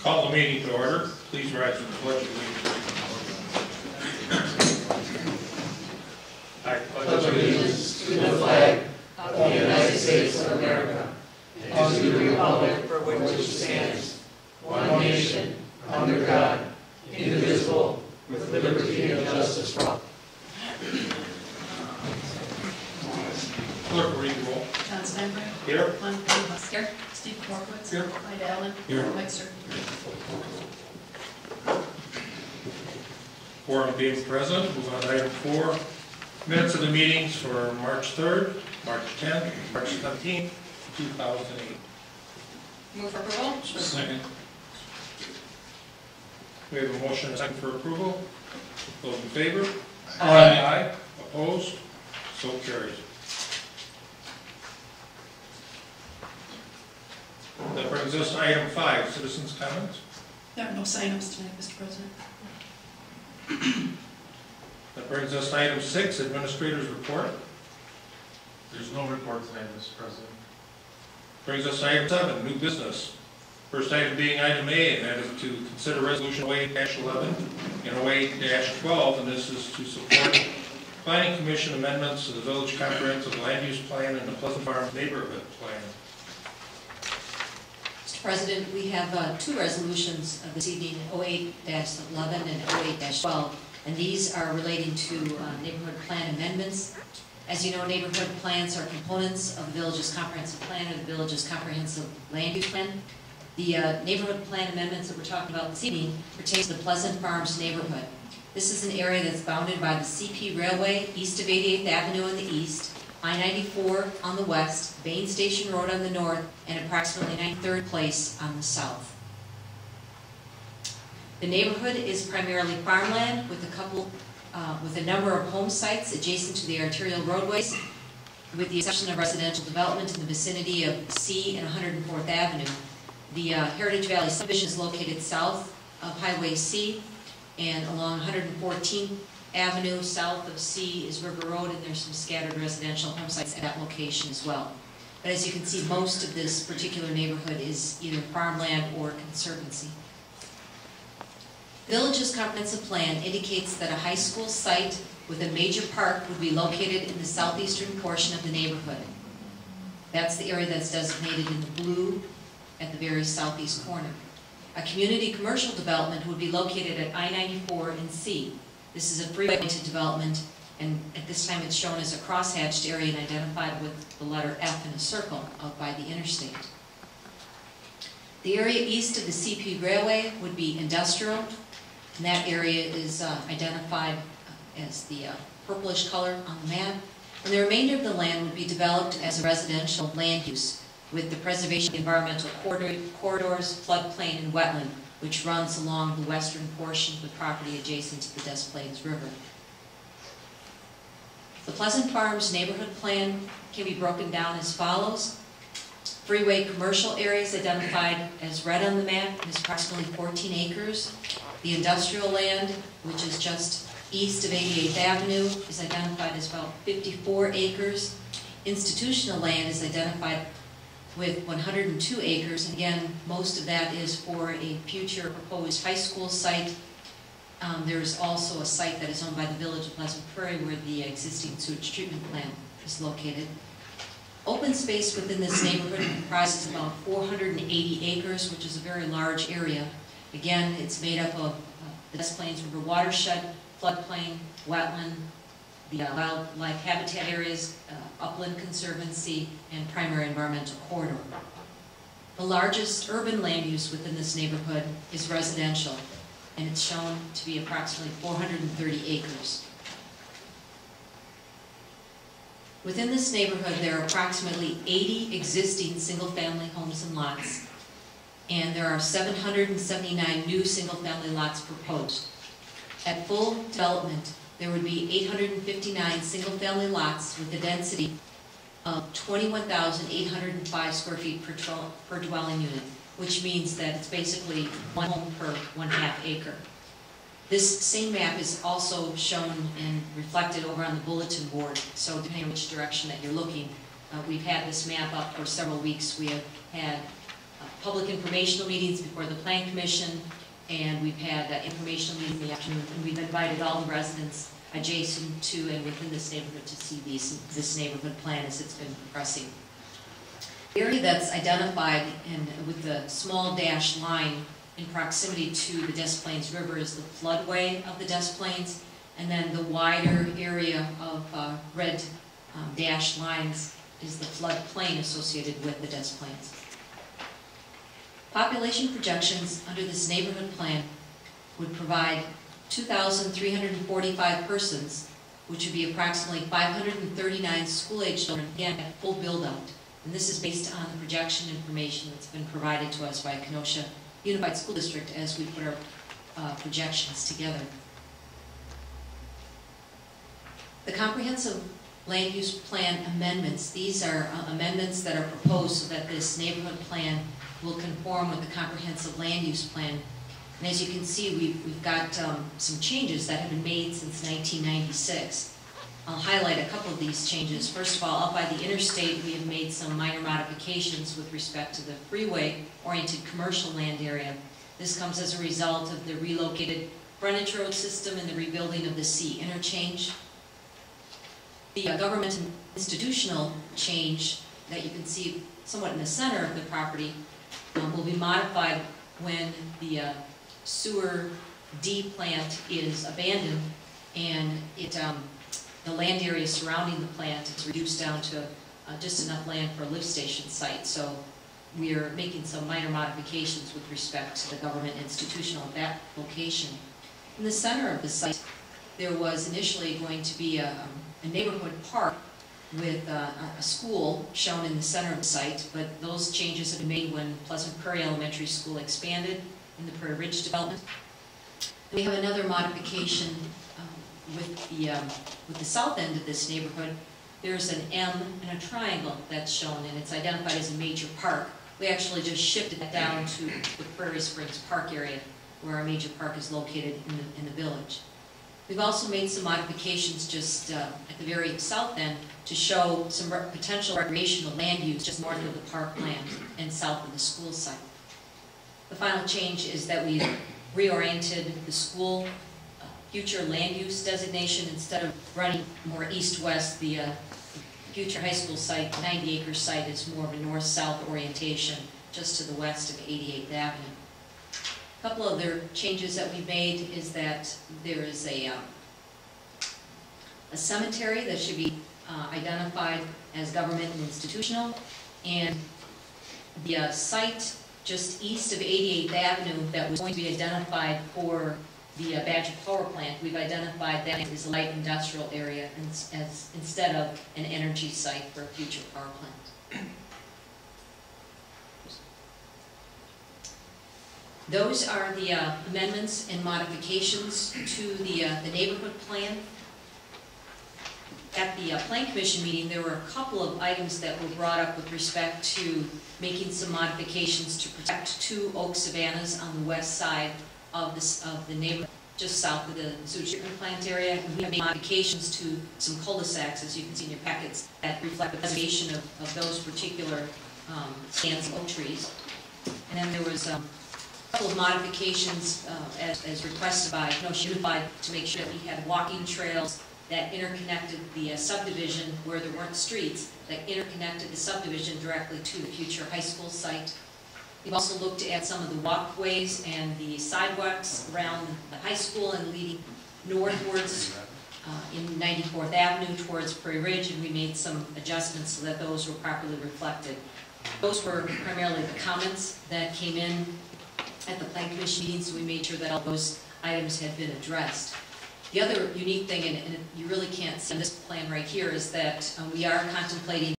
Call the meeting to order. Please rise for the pledge of allegiance. I pledge allegiance to the flag of the United States of America and to the republic for which it stands, one nation, under God, indivisible, with liberty and justice for all. Clerk will read the roll. John Steinberg. Here. Glenn Pollocoff. Here. Steve Korkowitz. Here. Ida Allen. Here. Mike Sir. Quorum being present, move on to item 4. Minutes of the meetings for March 3rd, March 10th, March 17th, 2008. Move for approval. Second. We have a motion and a second for approval. Those in favor? Aye. Opposed? So carried. That brings us to item 5, citizens' comments. There are no sign-ups tonight, Mr. President. That brings us to item 6, administrator's report. There's no report tonight, Mr. President. Brings us to item 7, new business. First item being item A, and that is to consider resolution 08-11 and 08-12, and this is to support Planning Commission amendments to the Village Comprehensive Land Use Plan and the Pleasant Farms Neighborhood Plan. Mr. President, we have two resolutions this evening, 08-11 and 08-12, and these are relating to neighborhood plan amendments. As you know, neighborhood plans are components of the Village's Comprehensive Plan and the Village's Comprehensive Land Use Plan. The neighborhood plan amendments that we're talking about this evening pertain to the Pleasant Farms neighborhood. This is an area that's bounded by the CP Railway east of 88th Avenue on the east, I-94 on the west, Bain Station Road on the north, and approximately 93rd Place on the south. The neighborhood is primarily farmland with a number of home sites adjacent to the arterial roadways, with the exception of residential development in the vicinity of C and 104th Avenue. The Heritage Valley subdivision is located south of Highway C, and along 114th Avenue south of C is River Road, and there's some scattered residential home sites at that location as well. But as you can see, most of this particular neighborhood is either farmland or conservancy. Village's comprehensive plan indicates that a high school site with a major park would be located in the southeastern portion of the neighborhood. That's the area that's designated in the blue at the very southeast corner. A community commercial development would be located at I-94 and C. This is a freeway-oriented development, and at this time it's shown as a crosshatched area and identified with the letter F in a circle out by the interstate. The area east of the CP Railway would be industrial, and that area is identified as the purplish color on the map. And the remainder of the land would be developed as a residential land use, with the preservation of environmental corridors, floodplain, and wetland, which runs along the western portion of the property adjacent to the Des Plaines River. The Pleasant Farms neighborhood plan can be broken down as follows. Freeway commercial areas identified as red on the map is approximately 14 acres. The industrial land, which is just east of 88th Avenue, is identified as about 54 acres. Institutional land is identified with 102 acres. And again, most of that is for a future proposed high school site. There's also a site that is owned by the Village of Pleasant Prairie where the existing sewage treatment plant is located. Open space within this neighborhood comprises about 480 acres, which is a very large area. Again, it's made up of the Des Plaines River watershed, floodplain, wetland, the wildlife habitat areas, upland conservancy, and primary environmental corridor. The largest urban land use within this neighborhood is residential, and it's shown to be approximately 430 acres. Within this neighborhood, there are approximately 80 existing single-family homes and lots, and there are 779 new single-family lots proposed. At full development, there would be 859 single-family lots with a density of 21,805 square feet per dwelling unit, which means that it's basically one home per 1/2 acre. This same map is also shown and reflected over on the bulletin board, so depending on which direction that you're looking, we've had this map up for several weeks. We have had public informational meetings before the Plan Commission, and we've had informational meetings in the afternoon, and we've invited all the residents adjacent to and within this neighborhood to see this neighborhood plan as it's been progressing. The area that's identified with the small dashed line in proximity to the Des Plaines River is the floodway of the Des Plaines, and then the wider area of red dashed lines is the floodplain associated with the Des Plaines. Population projections under this neighborhood plan would provide 2,345 persons, which would be approximately 539 school-age children, again, at full build-out. And this is based on the projection information that's been provided to us by Kenosha Unified School District as we put our projections together. The comprehensive land use plan amendments, these are amendments that are proposed so that this neighborhood plan will conform with the comprehensive land use plan. And as you can see, we've got some changes that have been made since 1996. I'll highlight a couple of these changes. First of all, up by the interstate, we have made some minor modifications with respect to the freeway-oriented commercial land area. This comes as a result of the relocated frontage road system and the rebuilding of the C interchange. The government and institutional change that you can see somewhat in the center of the property will be modified when the sewer D plant is abandoned and the land area surrounding the plant is reduced down to just enough land for a lift station site. So we are making some minor modifications with respect to the government institutional at that location. In the center of the site, there was initially going to be a neighborhood park with a school shown in the center of the site, but those changes have been made when Pleasant Prairie Elementary School expanded in the Prairie Ridge development. We have another modification with the south end of this neighborhood. There's an M and a triangle that's shown, and it's identified as a major park. We actually just shifted that down to the Prairie Springs Park area, where our major park is located in the village. We've also made some modifications just at the very south end to show some potential recreational land use just north of the parkland and south of the school site. The final change is that we've reoriented the school future land use designation. Instead of running more east-west, the future high school site, 90-acre site, is more of a north-south orientation just to the west of 88th Avenue. A couple other changes that we made is that there is a cemetery that should be identified as government and institutional, and the site just east of 88th Avenue that was going to be identified for the Badger Power Plant, we've identified that as a light industrial area as instead of an energy site for a future power plant. Those are the amendments and modifications to the neighborhood plan. At the Plan Commission meeting, there were a couple of items that were brought up with respect to making some modifications to protect two oak savannas on the west side of the neighborhood, just south of the sewage treatment plant area. And we have made modifications to some cul-de-sacs, as you can see in your packets, that reflect the preservation of those particular stands of oak trees. And then there was a couple of modifications as requested by Kenosha Unified to make sure that we had walking trails that interconnected the subdivision where there weren't streets, that interconnected the subdivision directly to the future high school site. We've also looked at some of the walkways and the sidewalks around the high school and leading northwards in 94th Avenue towards Prairie Ridge, and we made some adjustments so that those were properly reflected. Those were primarily the comments that came in at the Plan Commission meeting, so we made sure that all those items had been addressed. The other unique thing, and you really can't see in this plan right here, is that we are contemplating